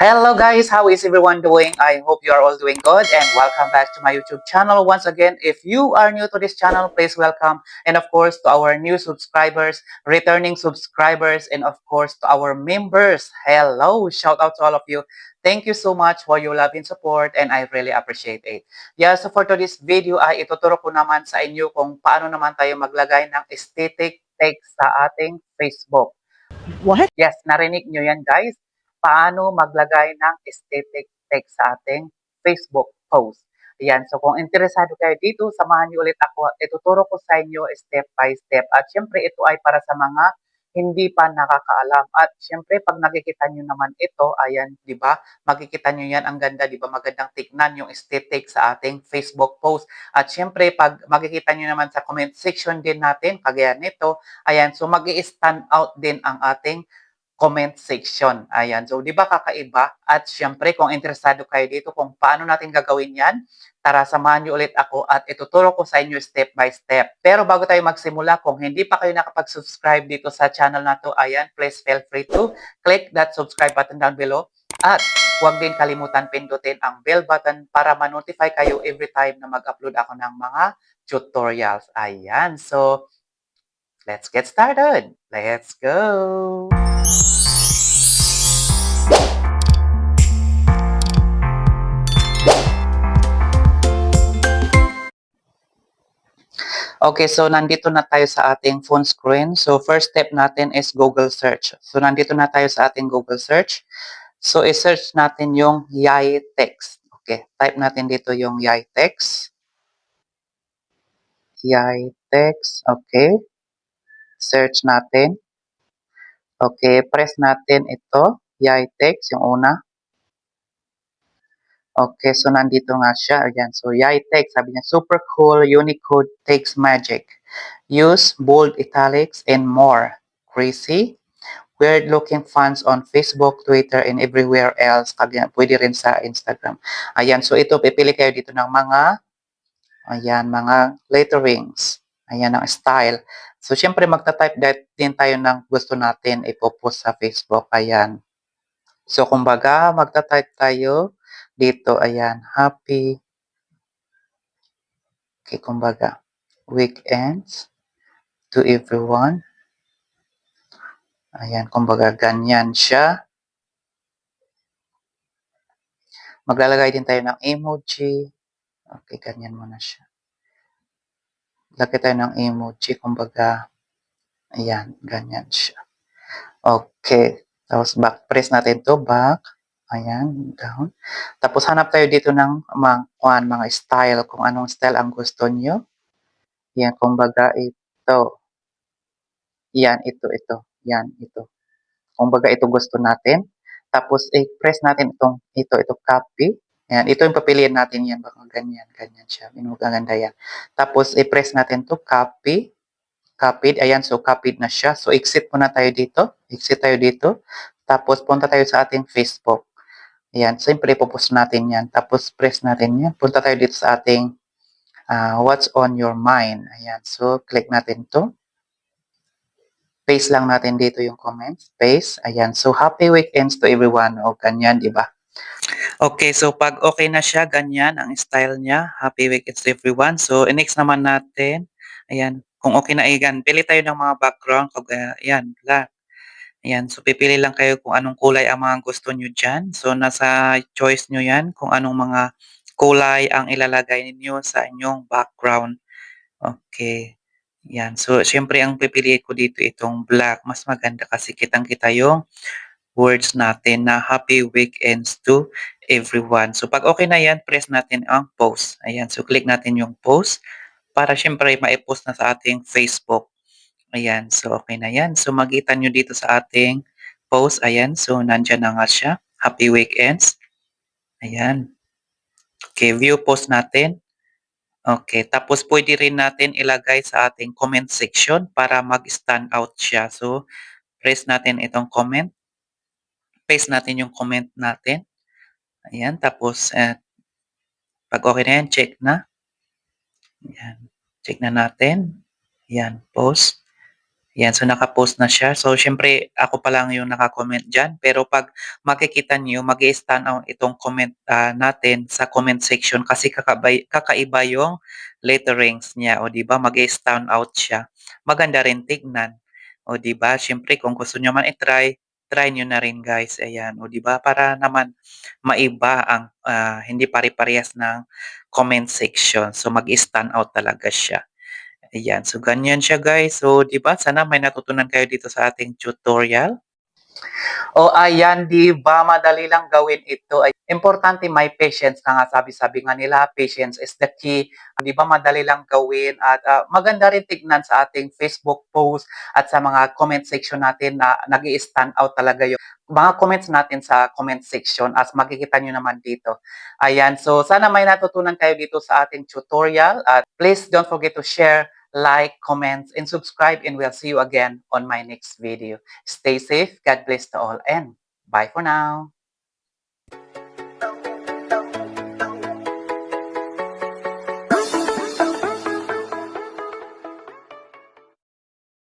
Hello guys, how is everyone doing? I hope you are all doing good and welcome back to my YouTube channel once again. If you are new to this channel, please welcome, and of course to our new subscribers, returning subscribers, and of course to our members. Hello, shout out to all of you. Thank you so much for your love and support and I really appreciate it. Yeah, so for today's video ay ituturo ko naman sa inyo kung paano naman tayo maglagay ng aesthetic text sa ating Facebook. What? Yes, narinig nyo yan guys. Paano maglagay ng aesthetic text sa ating Facebook post. Ayan, so kung interesado kayo dito, samahan niyo ulit ako at ituturo ko sa inyo step by step. At syempre ito ay para sa mga hindi pa nakakaalam. At syempre pag nakikita niyo naman ito, ayan, di ba? Makikita niyo yan, ang ganda, di ba? Magandang tignan yung aesthetic sa ating Facebook post. At syempre pag makikita niyo naman sa comment section din natin, kagaya nito, ayan, so mag-i-stand out din ang ating comment section. Ayan. So, di ba kakaiba? At syempre, kung interesado kayo dito kung paano natin gagawin yan, tara, samahan niyo ulit ako at ituturo ko sa inyo step by step. Pero bago tayo magsimula, kung hindi pa kayo nakapag-subscribe dito sa channel na to, ayan, please feel free to click that subscribe button down below. At huwag din kalimutan pindutin ang bell button para ma-notify kayo every time na mag-upload ako ng mga tutorials. Ayan. So, let's get started. Let's go! Okay, so nandito na tayo sa ating phone screen. So first step natin is Google search. So nandito na tayo sa ating Google search. So i-search natin yung Yay text. Okay, type natin dito yung Yay text. Yay text. Okay. Search natin. Okay, press natin ito. Yay text, yung una. Okay, so nandito nga siya. Ayan, so Yay text. Sabi niya, super cool Unicode text magic. Use bold italics and more. Crazy? Weird-looking fonts on Facebook, Twitter, and everywhere else. Pwede rin sa Instagram. Ayan, so ito, pipili kayo dito ng mga letterings. Ayan, ang style. So, syempre, magta-type din tayo ng gusto natin ipopost sa Facebook. Ayan. So, kumbaga, magta-type tayo dito. Ayan, happy. Okay, kumbaga, weekends to everyone. Ayan, kumbaga, ganyan siya. Maglalagay din tayo ng emoji. Okay, ganyan muna siya. Lagay tayo ng emoji, kumbaga, ayan, ganyan siya. Okay, tapos back, press natin to back. Ayan, down. Tapos hanap tayo dito ng mga style, kung anong style ang gusto nyo. Yan, kumbaga, ito. Yan, ito. Yan, ito. Kumbaga, ito gusto natin. Tapos, press natin ito, copy. Yan, ito yung papiliin natin yan. Baka ganyan siya. Magaganda yan. Tapos, i-press natin to copy. Copied. Ayan, so copied na siya. So, exit muna tayo dito. Exit tayo dito. Tapos, punta tayo sa ating Facebook. Ayan, siyempre, ipopost natin yan. Tapos, press natin yan. Punta tayo dito sa ating what's on your mind. Ayan, so, click natin to. Paste lang natin dito yung comments. Paste. Ayan, so, happy weekends to everyone. O, ganyan, di ba? Okay, so pag okay na siya, ganyan ang style niya. Happy weekends to everyone. So, next naman natin, ayan, kung okay na igan, pili tayo ng mga background. Ayan, black. Ayan, so pipili lang kayo kung anong kulay ang mga gusto nyo dyan. So, nasa choice nyo yan kung anong mga kulay ang ilalagay ninyo sa inyong background. Okay. Yan. So, syempre ang pipiliin ko dito itong black. Mas maganda kasi kitang-kita yung words natin na happy weekends to everyone. So, pag okay na yan, press natin ang post. Ayan. So, click natin yung post para syempre ma-post na sa ating Facebook. Ayan. So, okay na yan. So, makita nyo dito sa ating post. Ayan. So, nandyan na nga siya. Happy weekends. Ayan. Okay. View post natin. Okay. Tapos, pwede rin natin ilagay sa ating comment section para mag-stand out siya. So, press natin itong comment. Paste natin yung comment natin. Ayan. Tapos, pag okay na yan, check na. Ayan. Check na natin. Ayan. Post. Yan, so naka-post na siya. So siyempre ako pa lang yung naka-comment diyan, pero 'pag makikita niyo mag-i-stand out itong comment, natin sa comment section kasi kakaiba yung letterings niya, o 'di ba mag-i-stand out siya. Maganda rin tignan, o 'di ba? Siyempre kung gusto niyo man i-try, try niyo na rin guys, ayan, o 'di ba? Para naman maiba ang, hindi pare-parehas ng comment section. So mag-i-stand out talaga siya. Ayan, so ganyan siya guys. So 'di ba sana may natutunan kayo dito sa ating tutorial. O ayan, 'di ba madali lang gawin ito. Ay importante may patience na nga, sabi-sabi nga nila, patience is the key. 'Di ba madali lang gawin at maganda rin tignan sa ating Facebook post at sa mga comment section natin na nag-i-stand out talaga yung mga comments natin sa comment section, as makikita nyo naman dito. Ayan, so sana may natutunan kayo dito sa ating tutorial at please don't forget to share, like, comment, and subscribe, and we'll see you again on my next video. Stay safe, God bless to all, and bye for now.